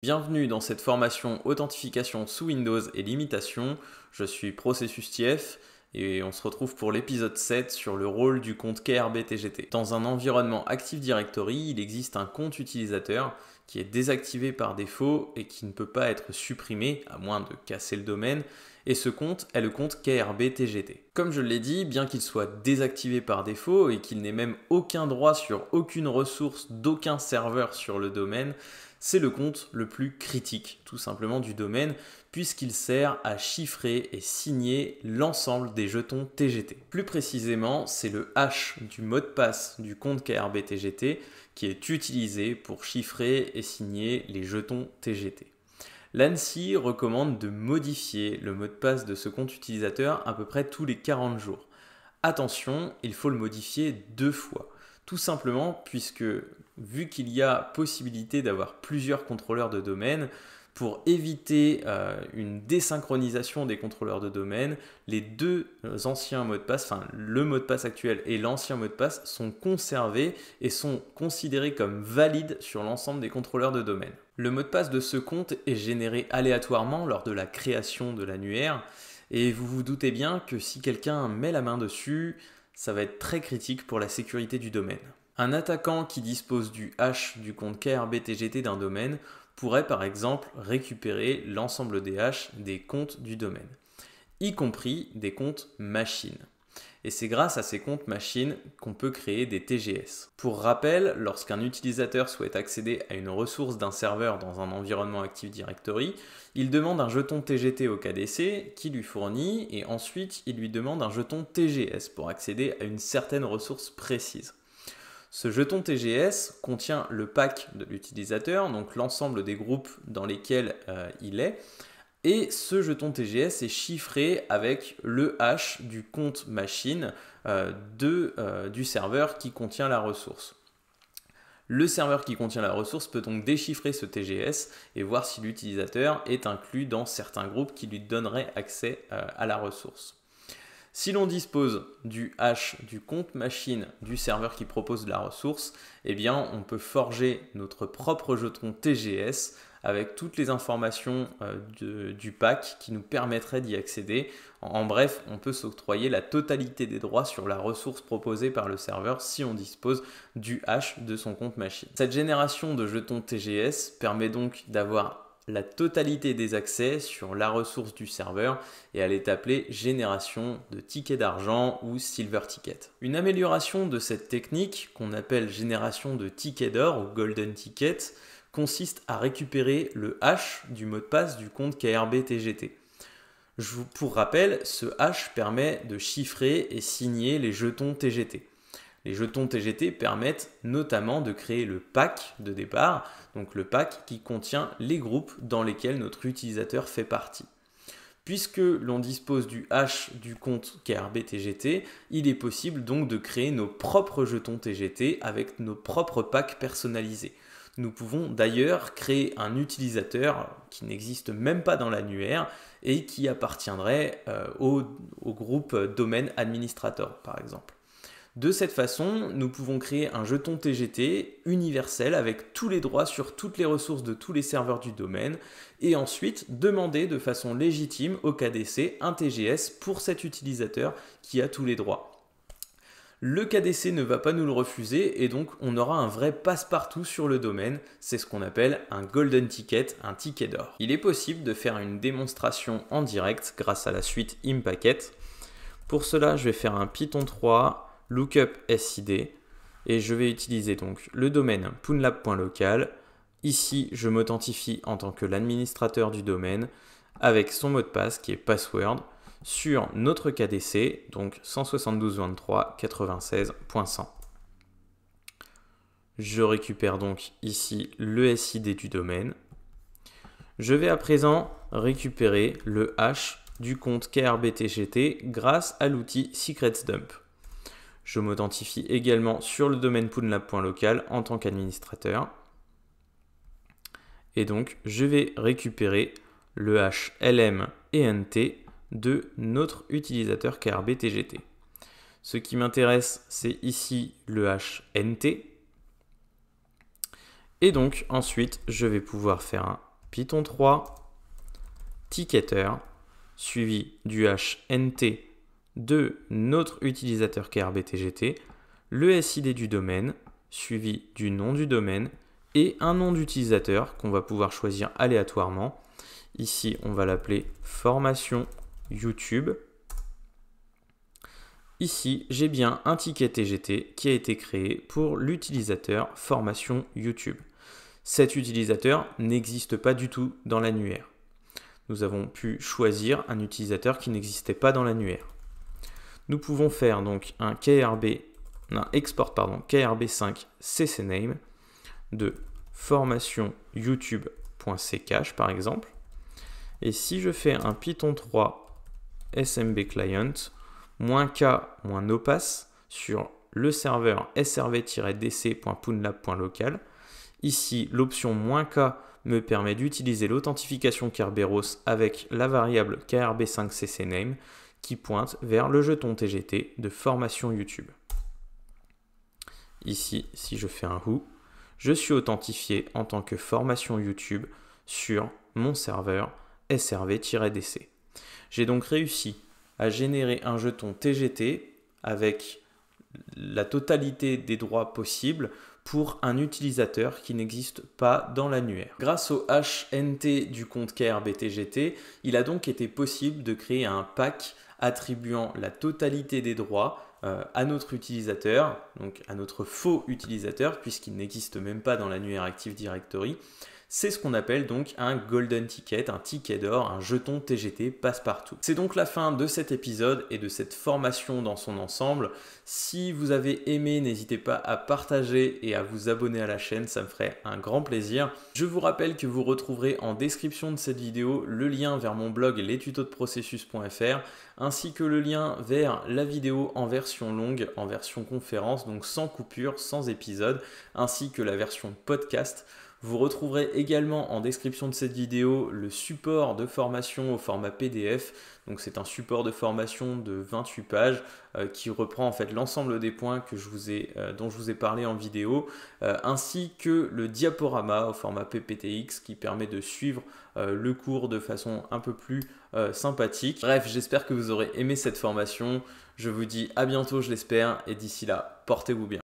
Bienvenue dans cette formation Authentification sous Windows et limitation. Je suis ProcessusTF et on se retrouve pour l'épisode 7 sur le rôle du compte KRBTGT. Dans un environnement Active Directory, il existe un compte utilisateur qui est désactivé par défaut et qui ne peut pas être supprimé à moins de casser le domaine. Et ce compte est le compte KRBTGT. Comme je l'ai dit, bien qu'il soit désactivé par défaut et qu'il n'ait même aucun droit sur aucune ressource d'aucun serveur sur le domaine, c'est le compte le plus critique, tout simplement, du domaine, puisqu'il sert à chiffrer et signer l'ensemble des jetons TGT. Plus précisément, c'est le hash du mot de passe du compte KRBTGT qui est utilisé pour chiffrer et signer les jetons TGT. L'ANSSI recommande de modifier le mot de passe de ce compte utilisateur à peu près tous les 40 jours. Attention, il faut le modifier 2 fois. Tout simplement puisque, vu qu'il y a possibilité d'avoir plusieurs contrôleurs de domaine, pour éviter une désynchronisation des contrôleurs de domaine, les deux anciens mots de passe, enfin le mot de passe actuel et l'ancien mot de passe, sont conservés et sont considérés comme valides sur l'ensemble des contrôleurs de domaine. Le mot de passe de ce compte est généré aléatoirement lors de la création de l'annuaire et vous vous doutez bien que si quelqu'un met la main dessus, ça va être très critique pour la sécurité du domaine. Un attaquant qui dispose du hash du compte KRBTGT d'un domaine pourrait par exemple récupérer l'ensemble des hashes des comptes du domaine, y compris des comptes machines. Et c'est grâce à ces comptes machines qu'on peut créer des TGS. Pour rappel, lorsqu'un utilisateur souhaite accéder à une ressource d'un serveur dans un environnement Active Directory, il demande un jeton TGT au KDC qui lui fournit et ensuite il lui demande un jeton TGS pour accéder à une certaine ressource précise. Ce jeton TGS contient le pack de l'utilisateur, donc l'ensemble des groupes dans lesquels il est, et ce jeton TGS est chiffré avec le hash du compte machine du serveur qui contient la ressource. Le serveur qui contient la ressource peut donc déchiffrer ce TGS et voir si l'utilisateur est inclus dans certains groupes qui lui donneraient accès à la ressource. Si l'on dispose du hash du compte machine du serveur qui propose la ressource, eh bien on peut forger notre propre jeton TGS avec toutes les informations du pack qui nous permettraient d'y accéder. En bref, on peut s'octroyer la totalité des droits sur la ressource proposée par le serveur si on dispose du hash de son compte machine. Cette génération de jetons TGS permet donc d'avoir la totalité des accès sur la ressource du serveur et elle est appelée génération de tickets d'argent ou silver ticket. Une amélioration de cette technique qu'on appelle génération de tickets d'or ou golden ticket consiste à récupérer le hash du mot de passe du compte KRBTGT. Pour rappel, ce hash permet de chiffrer et signer les jetons TGT. Les jetons TGT permettent notamment de créer le pack de départ, donc le pack qui contient les groupes dans lesquels notre utilisateur fait partie. Puisque l'on dispose du hash du compte KRBTGT, il est possible donc de créer nos propres jetons TGT avec nos propres packs personnalisés. Nous pouvons d'ailleurs créer un utilisateur qui n'existe même pas dans l'annuaire et qui appartiendrait au groupe domaine administrator par exemple. De cette façon, nous pouvons créer un jeton TGT universel avec tous les droits sur toutes les ressources de tous les serveurs du domaine et ensuite demander de façon légitime au KDC un TGS pour cet utilisateur qui a tous les droits. Le KDC ne va pas nous le refuser et donc on aura un vrai passe-partout sur le domaine, c'est ce qu'on appelle un golden ticket, un ticket d'or. Il est possible de faire une démonstration en direct grâce à la suite Impacket. Pour cela, je vais faire un Python 3 lookup SID et je vais utiliser donc le domaine poonlab.local. Ici, je m'authentifie en tant que l'administrateur du domaine avec son mot de passe qui est password sur notre KDC, donc 172.23.96.100. Je récupère donc ici le SID du domaine. Je vais à présent récupérer le hash du compte KRBTGT grâce à l'outil secretsdump. Je m'authentifie également sur le domaine poonlab.local en tant qu'administrateur. Et donc, je vais récupérer le hash LM et NT de notre utilisateur KRBTGT. Ce qui m'intéresse, c'est ici le hash NT. Et donc, ensuite, je vais pouvoir faire un Python 3, ticketer, suivi du hash nt de notre utilisateur KRBTGT, le SID du domaine, suivi du nom du domaine et un nom d'utilisateur qu'on va pouvoir choisir aléatoirement. Ici, on va l'appeler formation YouTube. Ici, j'ai bien un ticket TGT qui a été créé pour l'utilisateur formation YouTube. Cet utilisateur n'existe pas du tout dans l'annuaire. Nous avons pu choisir un utilisateur qui n'existait pas dans l'annuaire. Nous pouvons faire donc un export KRB5 ccname de formation youtube.ccache par exemple. Et si je fais un Python 3 SMB client -k -nopass sur le serveur srv-dc.poonlab.local, ici l'option -k me permet d'utiliser l'authentification Kerberos avec la variable krb5ccname qui pointe vers le jeton TGT de formation YouTube. Ici, si je fais un who, je suis authentifié en tant que formation YouTube sur mon serveur srv-dc. J'ai donc réussi à générer un jeton TGT avec la totalité des droits possibles pour un utilisateur qui n'existe pas dans l'annuaire. Grâce au hash nt du compte KRBTGT, il a donc été possible de créer un pack attribuant la totalité des droits à notre utilisateur, donc à notre faux utilisateur, puisqu'il n'existe même pas dans l'annuaire Active Directory. C'est ce qu'on appelle donc un golden ticket, un ticket d'or, un jeton TGT passe-partout. C'est donc la fin de cet épisode et de cette formation dans son ensemble. Si vous avez aimé, n'hésitez pas à partager et à vous abonner à la chaîne, ça me ferait un grand plaisir. Je vous rappelle que vous retrouverez en description de cette vidéo le lien vers mon blog lestutodeprocessus.fr ainsi que le lien vers la vidéo en version longue, en version conférence, donc sans coupure, sans épisode, ainsi que la version podcast. Vous retrouverez également en description de cette vidéo le support de formation au format PDF. Donc c'est un support de formation de 28 pages qui reprend en fait l'ensemble des points que dont je vous ai parlé en vidéo, ainsi que le diaporama au format PPTX qui permet de suivre le cours de façon un peu plus sympathique. Bref, j'espère que vous aurez aimé cette formation. Je vous dis à bientôt, je l'espère, et d'ici là, portez-vous bien.